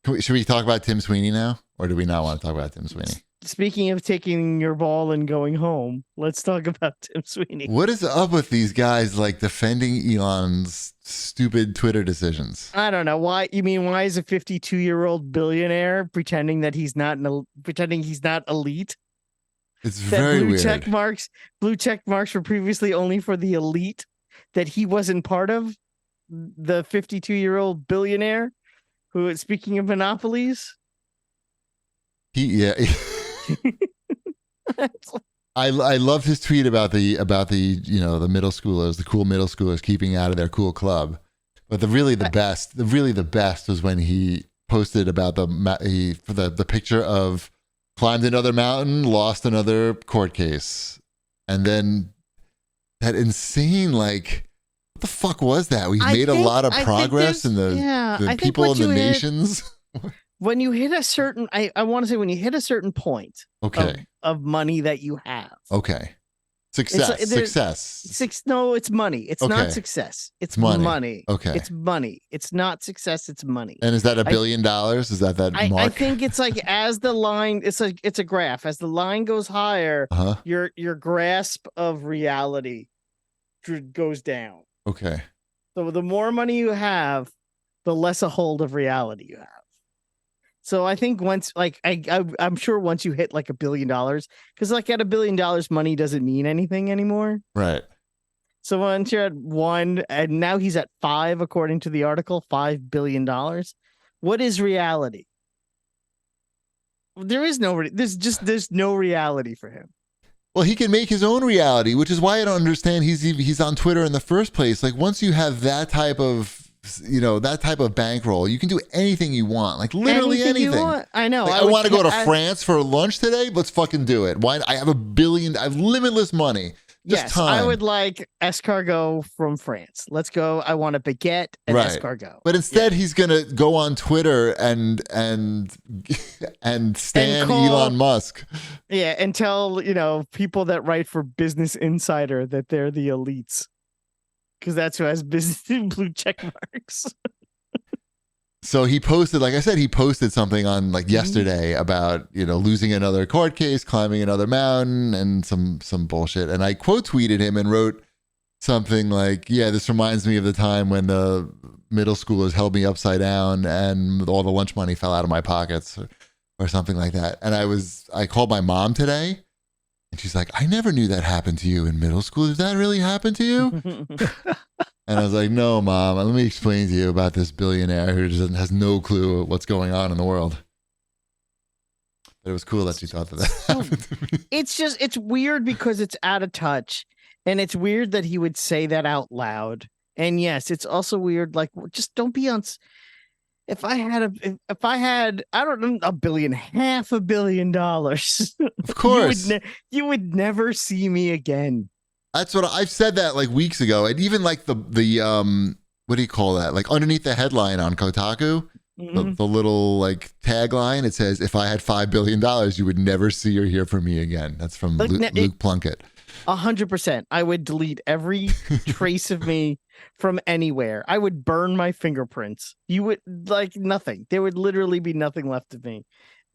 Should we talk about Tim Sweeney now? Or do we not want to talk about Tim Sweeney? Speaking of taking your ball and going home, let's talk about Tim Sweeney. What is up with these guys like defending Elon's stupid Twitter decisions? I don't know why. You mean why is a 52-year-old billionaire pretending that he's not elite? It's That very blue weird. blue check marks were previously only for the elite. That he wasn't part of. The 52-year-old billionaire who, speaking of monopolies, Yeah. I loved his tweet about the the middle schoolers, the cool middle schoolers keeping out of their cool club. But the best was when he posted about the picture of climbed another mountain, lost another court case, and then that insane what the fuck was that? We made a lot of progress in the people in the nations. When you hit a certain, I want to say when you hit a certain point, okay, of money that you have, okay, success. No, it's money. It's not success. It's money. Okay, it's money. It's not success. It's money. And is that $1 billion? Is that mark? I think it's like as the line, it's a graph. As the line goes higher, your grasp of reality goes down. Okay. So the more money you have, the less a hold of reality you have. So I think once, I'm sure once you hit like $1 billion, because at $1 billion, money doesn't mean anything anymore. Right. So once you're at 1, and now he's at 5, according to the article, $5 billion. What is reality? There's no reality for him. Well, he can make his own reality, which is why I don't understand he's on Twitter in the first place. Like once you have that type of bankroll, you can do anything you want, like literally anything. I know. I want to go to France for lunch today. Let's fucking do it. Why? I have I have limitless money. Yes, time. I would like escargot from France. Let's go. I want a baguette and escargot. But instead, he's gonna go on Twitter and stand Elon Musk. Yeah, and tell people that write for Business Insider that they're the elites. Because that's who has business blue check marks. So he posted, like I said, something on yesterday about, losing another court case, climbing another mountain, and some bullshit. And I quote tweeted him and wrote something like, yeah, this reminds me of the time when the middle schoolers held me upside down and all the lunch money fell out of my pockets or something like that. And I called my mom today. And she's like, I never knew that happened to you in middle school. Did that really happen to you? And I was like, no, Mom, let me explain to you about this billionaire who has no clue what's going on in the world. But it was cool that she thought that happened to me. It's weird because it's out of touch. And it's weird that he would say that out loud. And yes, it's also weird. Like, just don't be on. If I had, I don't know, $500 million, of course, you would never see me again. That's what I've said that weeks ago. And even the what do you call that? Like underneath the headline on Kotaku, the little tagline, it says, if I had $5 billion, you would never see or hear from me again. That's from Luke Plunkett. 100%. I would delete every trace of me from anywhere. I would burn my fingerprints. You would nothing. There would literally be nothing left of me.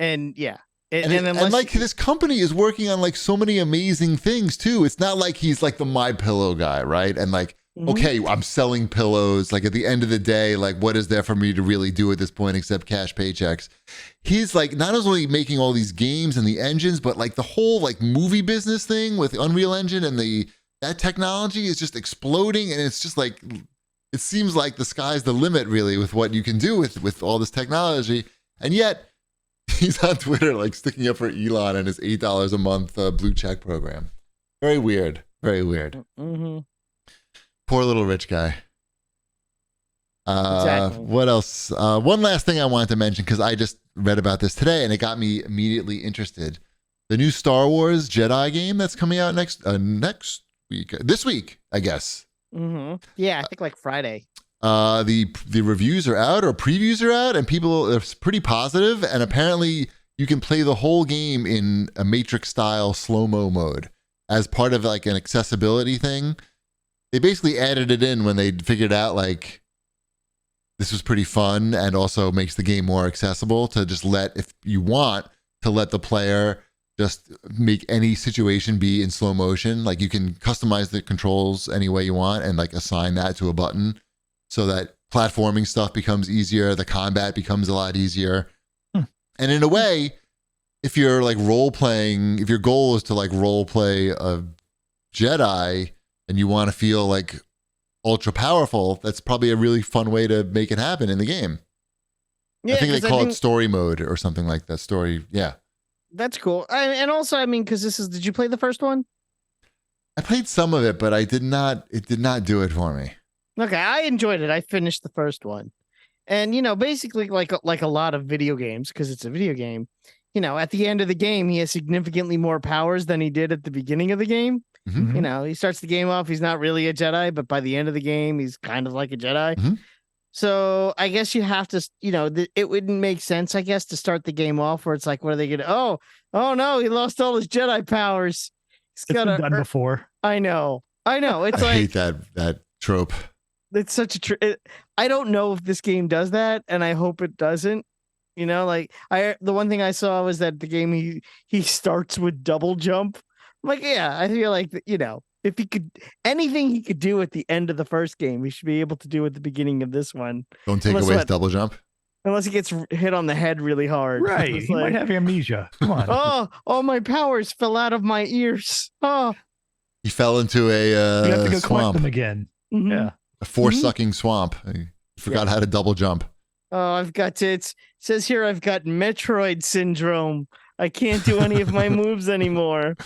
And yeah. This company is working on so many amazing things too. It's not like he's the My Pillow guy, right? And okay, I'm selling pillows. At the end of the day, what is there for me to really do at this point except cash paychecks? He's not only making all these games and the engines, but the whole movie business thing with Unreal Engine and that technology is just exploding. And it's just it seems like the sky's the limit really with what you can do with all this technology. And yet he's on Twitter sticking up for Elon and his $8 a month blue check program. Very weird. Very weird. Mm-hmm. Poor little rich guy. Exactly. What else? One last thing I wanted to mention, because I just read about this today and it got me immediately interested. The new Star Wars Jedi game that's coming out next week. This week, I guess. Mm-hmm. Yeah, I think Friday. The reviews are out, or previews are out, and people are pretty positive. And apparently, you can play the whole game in a Matrix style slow-mo mode as part of an accessibility thing. They basically added it in when they figured out this was pretty fun and also makes the game more accessible to just if you want to let the player just make any situation be in slow motion. Like you can customize the controls any way you want and like assign that to a button so that platforming stuff becomes easier. The combat becomes a lot easier. And in a way, if you're like role playing, if your goal is to like role play a Jedi and you want to feel like ultra powerful, that's probably a really fun way to make it happen in the game. Yeah, I think they call it story mode or something like that. Story, yeah. That's cool. And also, I mean, because did you play the first one? I played some of it, but it did not do it for me. Okay, I enjoyed it. I finished the first one. And, basically like a lot of video games, because it's a video game, at the end of the game, he has significantly more powers than he did at the beginning of the game. Mm-hmm. He starts the game off, he's not really a Jedi, but by the end of the game, he's kind of like a Jedi. Mm-hmm. So I guess you have to, it wouldn't make sense, I guess, to start the game off where it's like, what are they going to, oh no, he lost all his Jedi powers. It's been done before. I know. It's I hate that trope. It's such a I don't know if this game does that, and I hope it doesn't. The one thing I saw was that the game he starts with double jump. I'm like, yeah, I feel like if he could anything he could do at the end of the first game, he should be able to do at the beginning of this one. Don't take away his double jump. Unless he gets hit on the head really hard. Right. He might have amnesia. Come on. Oh, my powers fell out of my ears. Oh. He fell into a you have to go swamp. collect them again. Mm-hmm. Yeah. A force-sucking swamp. I forgot how to double jump. Oh, it says here I've got Metroid syndrome. I can't do any of my moves anymore.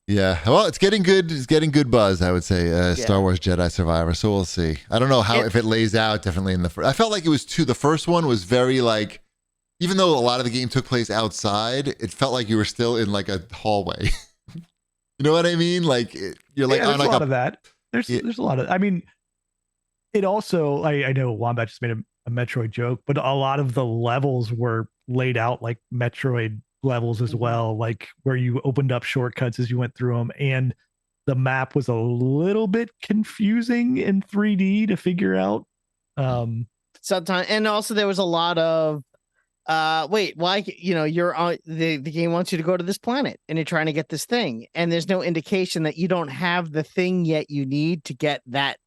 Yeah, well, it's getting good. It's getting good buzz, I would say. Star Wars Jedi Survivor. So we'll see. I don't know if it lays out differently in the first. I felt like it was the first one was very like, even though a lot of the game took place outside, it felt like you were still in like a hallway. You know what I mean? Like you're like on there's like a lot of that. There's a lot of. I mean, it also. I know Wombat just made a Metroid joke, but a lot of the levels were laid out like Metroid levels as well, like where you opened up shortcuts as you went through them, and the map was a little bit confusing in 3D to figure out. Sometimes, and also there was a lot of wait, why you're on the game wants you to go to this planet and you're trying to get this thing, and there's no indication that you don't have the thing yet you need to get that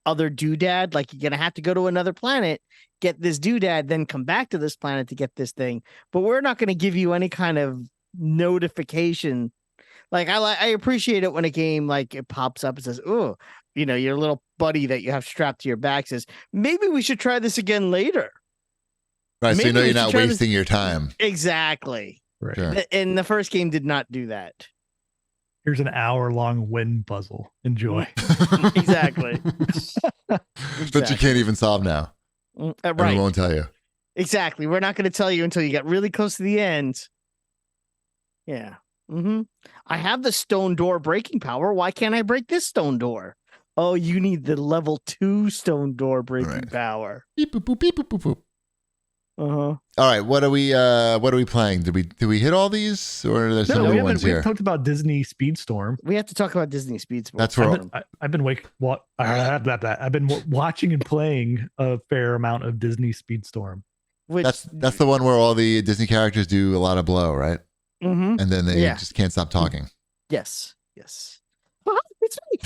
other doodad. Like you're gonna have to go to another planet, get this doodad, then come back to this planet to get this thing. But we're not going to give you any kind of notification. Like I appreciate it when a game like it pops up and says, "Oh, your little buddy that you have strapped to your back says maybe we should try this again later." Right, maybe so you're not wasting your time. Exactly. Right. Sure. And the first game did not do that. Here's an hour-long wind puzzle. Enjoy. Exactly. But you can't even solve now. Right. We won't tell you. Exactly. We're not going to tell you until you get really close to the end. Yeah. Mm-hmm. I have the stone door breaking power. Why can't I break this stone door? Oh, you need the level 2 stone door breaking power. Beep boop boop beep boop boop boop. Uh-huh. All right, what are we playing? Did we hit all these, or are there some new ones we here? talked about Disney Speedstorm. We have to talk about Disney Speedstorm. That's where I've been watching and playing a fair amount of Disney Speedstorm. That's the one where all the Disney characters do a lot of blow, right? Mm-hmm. And then they just can't stop talking. Yes. It's me.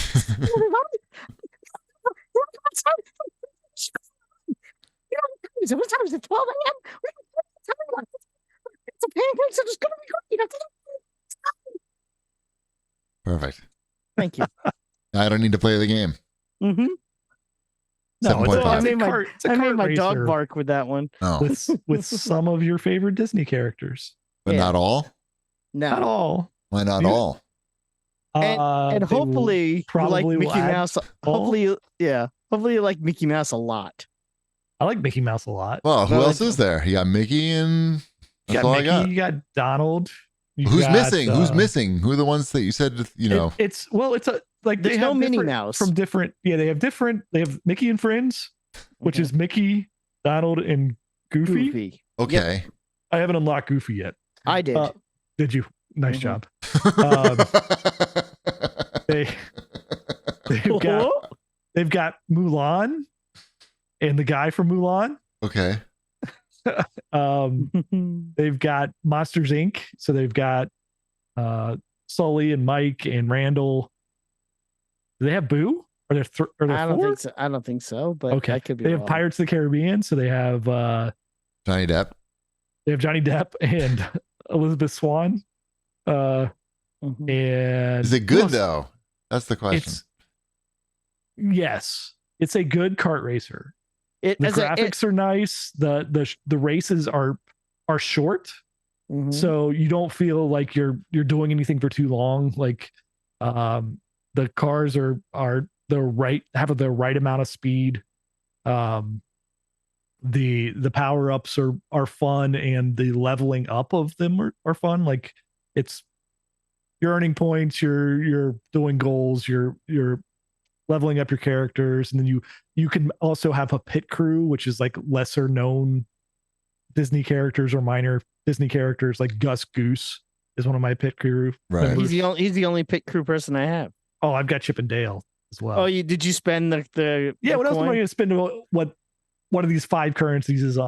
What time is it? 12 a.m. It's a pancake, so just gonna be great. Perfect. Thank you. I don't need to play the game. Mm-hmm. No, I made my racer dog bark with that one. Oh, with some of your favorite Disney characters, but not all. No, not all. Why not all? And hopefully, you like Mickey Mouse. Hopefully, you like Mickey Mouse a lot. I like Mickey Mouse a lot. Well, who else is there? You got Mickey and that's all I got. You got Donald. Who's missing? Who's missing? Who are the ones that you said? It's a like there's no Minnie Mouse from different. Yeah, they have Mickey and Friends, which is Mickey, Donald, and Goofy. Okay. Yep. I haven't unlocked Goofy yet. I did. Did you? Nice job. They've got Mulan. and the guy from Mulan. Okay. They've got Monsters Inc. So they've got Sully and Mike and Randall. Do they have Boo? Are there I don't think so. I don't think so, but okay. I could be They wrong. have Pirates of the Caribbean, so they have Johnny Depp. They have Johnny Depp and Elizabeth Swann. And is it good though? That's the question. Yes, it's a good kart racer. The graphics are nice. The races are short, so you don't feel like you're doing anything for too long. Like the cars are the right amount of speed. The power ups are fun, and the leveling up of them are fun. Like you're earning points, you're doing goals, you're leveling up your characters, and then you can also have a pit crew, which is like lesser known Disney characters or minor Disney characters. Like Gus Goose is one of my pit crew members. He's the only pit crew person I have. Oh, I've got Chip and Dale as well. Oh, did you spend the yeah? What else am I going to spend? What one of these 5 currencies is?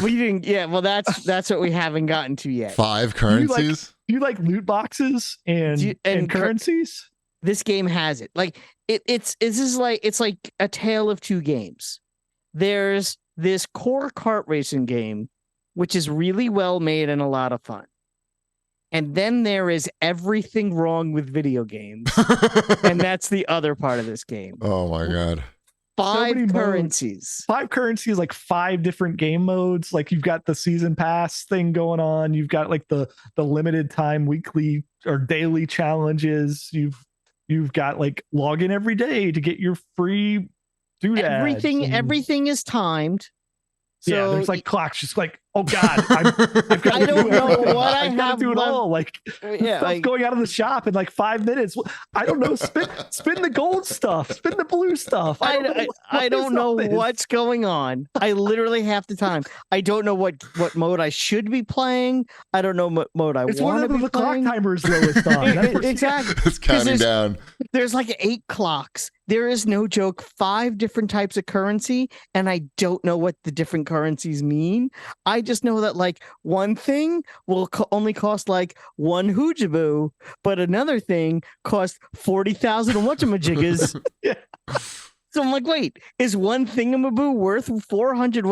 We didn't. Yeah, well, that's what we haven't gotten to yet. 5 currencies. Do you like loot boxes and currencies? This game has it. Like it's like a tale of two games. There's this core kart racing game, which is really well made and a lot of fun. And then there is everything wrong with video games. And that's the other part of this game. Oh my God. 5 currencies. 5 currencies, like 5 different game modes. Like you've got the season pass thing going on. You've got like the limited time weekly or daily challenges. You've got like log in every day to get your free doodads. Everything is timed. So yeah, there's like clocks, just like, oh God, I've got I don't know what I have to do it all. Like, stuff going out of the shop in like 5 minutes. I don't know. Spin the gold stuff. Spin the blue stuff. I don't know what's going on. I literally have the time. I don't know what mode I should be playing. I don't know what mode I want to be playing. It's one of the clock timers lowest on. Exactly. It's counting down. There's like 8 clocks. There is no joke. 5 different types of currency, and I don't know what the different currencies mean. I just know that like one thing will only cost like 1 hoojaboo, but another thing costs 40,000 whatchamajiggas. Yeah. So I'm like, wait, is one thingamaboo worth 400?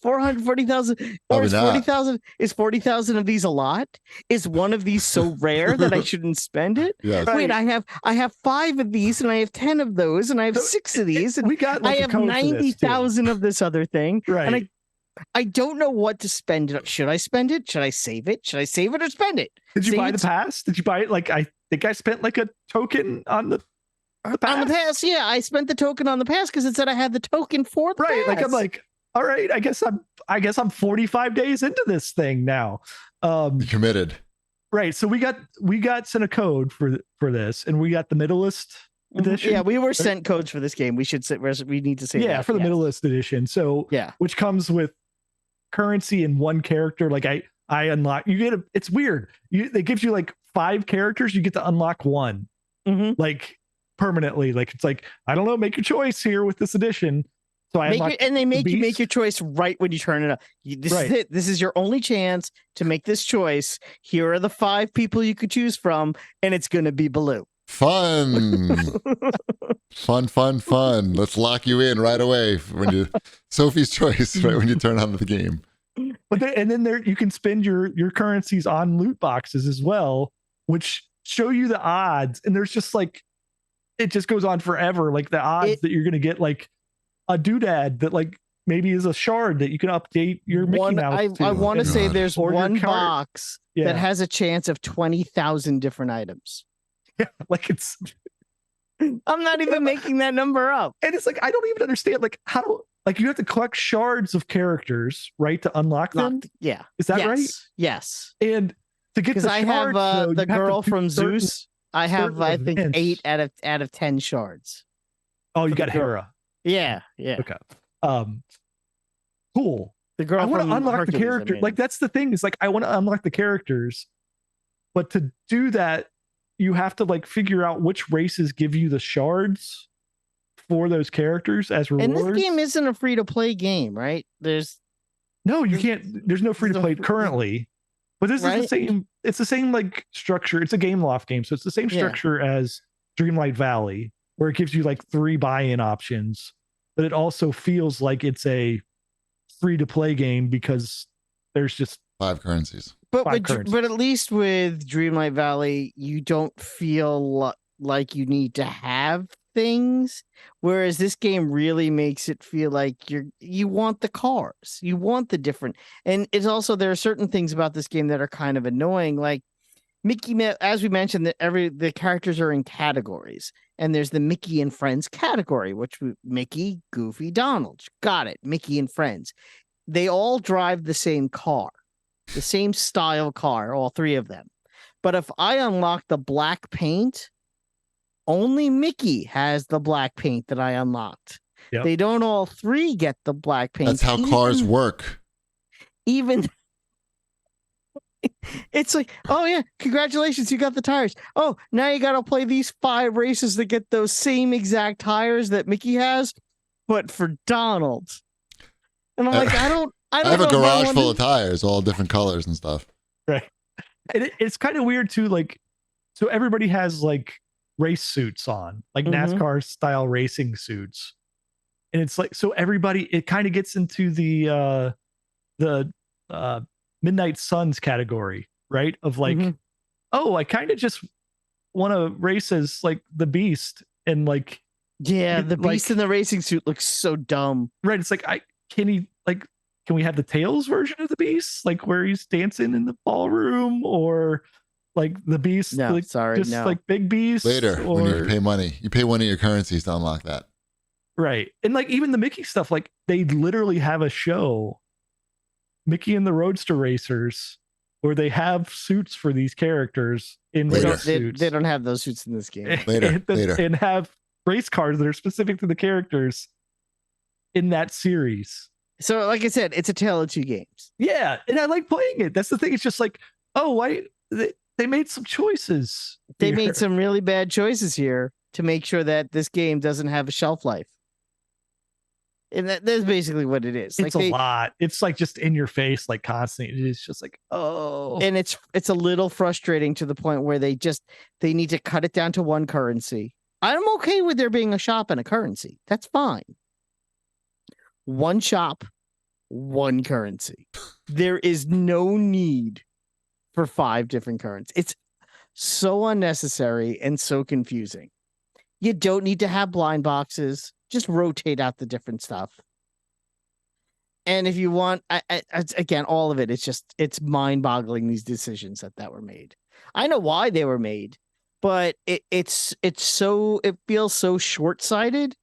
440,000 or is 40,000? Is 40,000 of these a lot? Is one of these so rare that I shouldn't spend it? Yes. Wait, I have 5 of these, and I have 10 of those, and I have 6 of these, and I have 90,000 of this other thing, right? And I don't know what to spend it. Should I spend it? Should I save it? Should I save it or spend it? Did you buy the pass? Did you buy it? Like I think I spent like a token on the pass. On the pass, yeah, I spent the token on the pass because it said I had the token for the pass. Like I'm like, all right, I guess I'm 45 days into this thing now. Committed. Right. So we got sent a code for this, and we got the Middleist edition. Yeah, we were sent codes for this game. We need to say that. For the Middleist edition. So yeah, which comes with currency in 1 character. Like I unlock. It's weird. It gives you like 5 characters. You get to unlock 1. Like permanently. Like it's like, I don't know, make your choice here with this edition. So they make you make your choice right when you turn it up. This is it. This is your only chance to make this choice. Here are the 5 people you could choose from, and it's going to be Baloo. Fun. Fun. Let's lock you in right away when Sophie's choice, right when you turn on the game. But then you can spend your currencies on loot boxes as well, which show you the odds. And there's just like, it just goes on forever. Like the odds that you're going to get like a doodad that like maybe is a shard that you can update your Mickey Mouse to. I want to say there's one box that has a chance of 20,000 different items. Yeah, like it's. I'm not even making that number up. And it's like, I don't even understand like like you have to collect shards of characters, right, to unlock them. Yeah. Is that right? Yes. And to get the shards, I have the girl from Zeus. I have, I think, 8 out of 10 shards. Oh, you got Hera. Yeah. Okay. Cool. The girl. I want to unlock Hercules, the character. Like that's the thing. Is like I want to unlock the characters, but to do that, you have to like figure out which races give you the shards for those characters as rewards. And this game isn't a free to play game, right? No, you can't. There's no free to play currently, but this is the same. It's the same like structure. It's a Game Loft game, so it's the same structure as Dreamlight Valley, where it gives you like 3 buy-in options, but it also feels like it's a free to play game because there's just 5 currencies. But at least with Dreamlight Valley, you don't feel like you need to have things, whereas this game really makes it feel like you want the cars, you want the different, and it's also there are certain things about this game that are kind of annoying, like Mickey, as we mentioned, that the characters are in categories, and there's the Mickey and Friends category, which Mickey, Goofy, Donald, got it, Mickey and Friends, they all drive the same car, the same style car, all 3 of them. But if I unlock the black paint, only Mickey has the black paint that I unlocked. Yep. They don't all 3 get the black paint. That's how cars work. Even it's like, oh yeah, congratulations, you got the tires. Oh, now you got to play these 5 races to get those same exact tires that Mickey has, but for Donald. And I'm like, I don't I have a garage full of tires, all different colors and stuff. Right. And it's kind of weird too. Like, so everybody has like race suits on, like NASCAR style racing suits. And it's like, so everybody, it kind of gets into the Midnight Suns category, right? Of like, oh, I kind of just want to race as like the Beast and like, yeah, the Beast in the racing suit looks so dumb. Right. It's like, can we have the Tails version of the Beast, like where he's dancing in the ballroom, or like the Beast? No, like, sorry, just no. Like Big Beast later when you pay money. You pay one of your currencies to unlock that. Right, and like even the Mickey stuff, like they literally have a show, Mickey and the Roadster Racers, where they have suits for these characters in race suits. They don't have those suits in this game. Later, and have race cars that are specific to the characters in that series. So, like I said, it's a tale of 2 games. Yeah, and I like playing it. That's the thing. It's just like, oh, why they made some choices. They made some really bad choices here to make sure that this game doesn't have a shelf life. And that's basically what it is. It's like a lot. It's like just in your face, like constantly. It's just like, oh. And it's a little frustrating to the point where they need to cut it down to 1 currency. I'm okay with there being a shop and a currency. That's fine. 1 shop, 1 currency. There is no need for 5 different currencies. It's so unnecessary and so confusing. You don't need to have blind boxes. Just rotate out the different stuff. And if you want, again, all of it, it's mind-boggling, these decisions that were made. I know why they were made, but it feels so short-sighted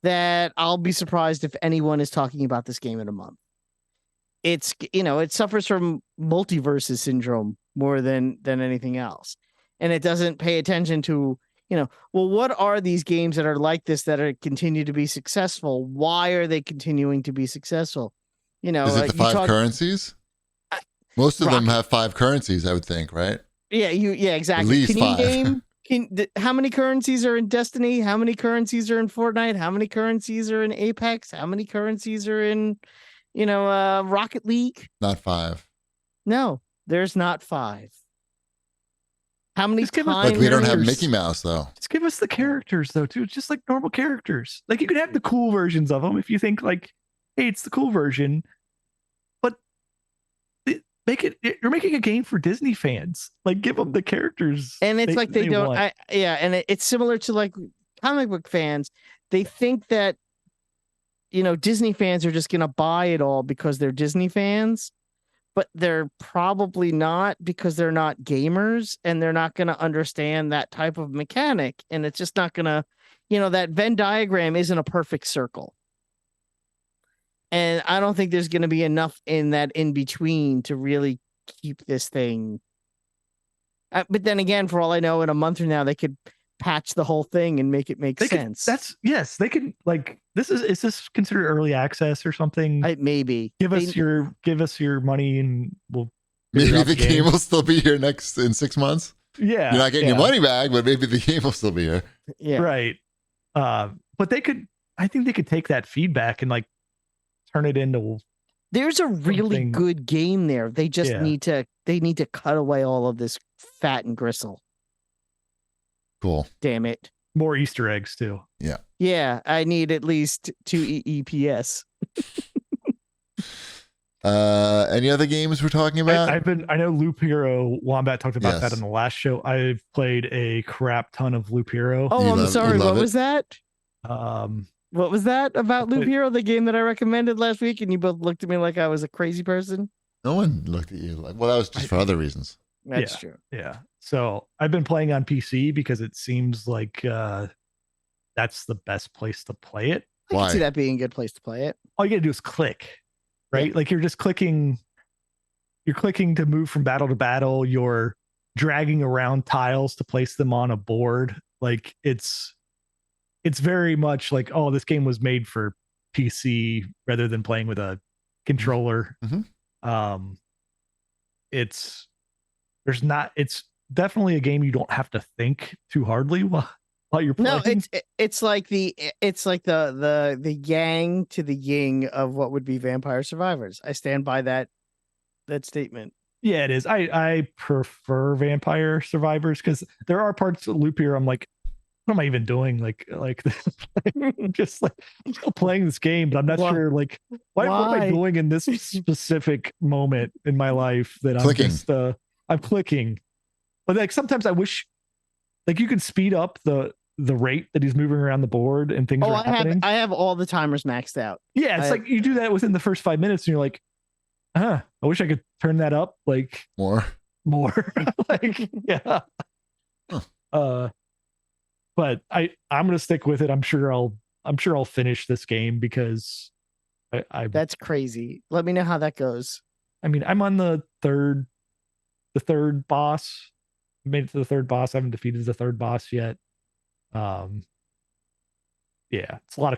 that I'll be surprised if anyone is talking about this game in a month. It's, it suffers from multiverses syndrome more than anything else. And it doesn't pay attention to, well, what are these games that are like this that are continue to be successful? Why are they continuing to be successful? Is it the 5 currencies? Most of them have 5 currencies, I would think, right? Yeah, exactly. At least 5. How many currencies are in Destiny? How many currencies are in Fortnite? How many currencies are in Apex? How many currencies are in, Rocket League? Not 5. No, there's not 5. How many times? But we don't have Mickey Mouse, though. Just give us the characters, though, too. Just like normal characters. Like you can have the cool versions of them if you think like, hey, it's the cool version. But you're making a game for Disney fans. Like give them the characters. And it's like they don't. And it's similar to like comic book fans. They think that, Disney fans are just going to buy it all because they're Disney fans. But they're probably not, because they're not gamers and they're not going to understand that type of mechanic. And it's just not going to, that Venn diagram isn't a perfect circle. And I don't think there's going to be enough in that in between to really keep this thing. But then again, for all I know, in a month from now, they could patch the whole thing and make it make sense. They can like, is this considered early access or something? Maybe give us your money and we'll maybe the game will still be here in 6 months. Yeah, you're not getting your money back, but maybe the game will still be here. Yeah, right. But I think they could take that feedback and like turn it into. There's a really something- good game there. They just Yeah. need to cut away all of this fat and gristle. Cool. Damn it. More Easter eggs too. Yeah, I need at least 2 EPS. Any other games we're talking about? I know Loop Hero. Wombat talked about that Yes. in the last show. I've played a crap ton of Loop Hero. Oh, You I'm love- sorry. you love What it? was that? What was that about Loop played- Hero, the game that I recommended last week, and you both looked at me like I was a crazy person? No one looked at you like, well, that was just for other reasons. That's Yeah. true. Yeah. So I've been playing on PC because it seems like that's the best place to play it. I Why? can see that being a good place to play it. All you gotta do is click, right? Like you're just clicking. You're clicking to move from battle to battle. You're dragging around tiles to place them on a board. Like it's very much like, oh, this game was made for PC rather than playing with a controller. Mhm. It's definitely a game you don't have to think too hardly while you're playing. No, it's like the yang to the yin of what would be Vampire Survivors. I stand by that statement. Yeah, it is. I prefer Vampire Survivors because there are parts of Loop here I'm like, what am I even doing? Like just like I'm still playing this game, but I'm not Why? sure like what am I Why? doing in this specific moment in my life that Clicking. I'm just I'm clicking. But like sometimes I wish like you could speed up the rate that he's moving around the board and things Oh, are happening. I have all the timers maxed out. Yeah, it's I- like you do that within the first 5 minutes and you're like, I wish I could turn that up like More. more. Like, yeah. Huh. But I'm gonna stick with it. I'm sure I'll finish this game because That's crazy. Let me know how that goes. I mean I'm on the third boss. I made it to the third boss. I haven't defeated the third boss yet. Yeah, it's a lot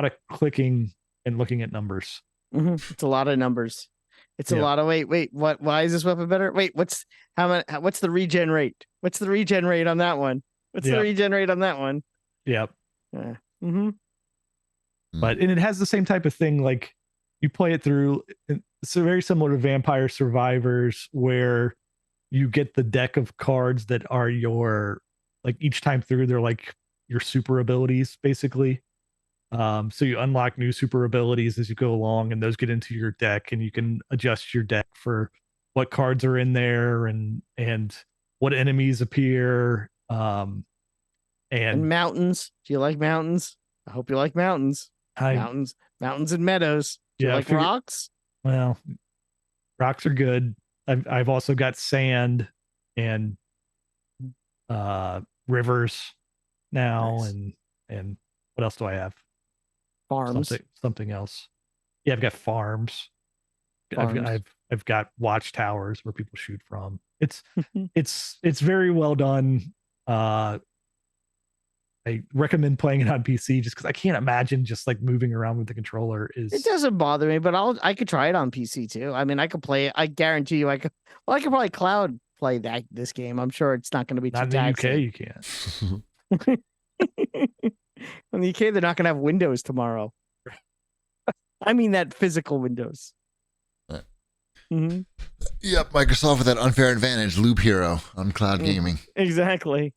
of clicking and looking at numbers. It's a lot of numbers. It's a Yeah. lot of wait. What? Why is this weapon better? Wait, what's the regen rate? What's the regen rate on that one? What's Yeah. the regen rate on that one? Yep. Mm-hmm. And it has the same type of thing. Like you play it through. It's very similar to Vampire Survivors, where you get the deck of cards that are your like each time through. They're like your super abilities, basically. So you unlock new super abilities as you go along, and those get into your deck, and you can adjust your deck for what cards are in there and what enemies appear. And And mountains. Do you like mountains? I hope you like mountains. Mountains and meadows. Do you Yeah, I like figured- rocks? well, rocks are good. I've also got sand and rivers now, Nice. and what else do I have? Farms. Something else. Yeah, I've got farms. Farms. I've got watchtowers where people shoot from. It's very well done. I recommend playing it on PC just because I can't imagine just like moving around with the controller is. It doesn't bother me, but I could try it on PC too. I mean, I could play it. I guarantee you, I could probably cloud play this game. I'm sure it's not going to be Not too in the UK, taxing. you can't. In the UK, they're not going to have Windows tomorrow. I mean that physical Windows. Right. Mhm. Yep, Microsoft with that unfair advantage, Loop Hero on cloud Mm. gaming. Exactly.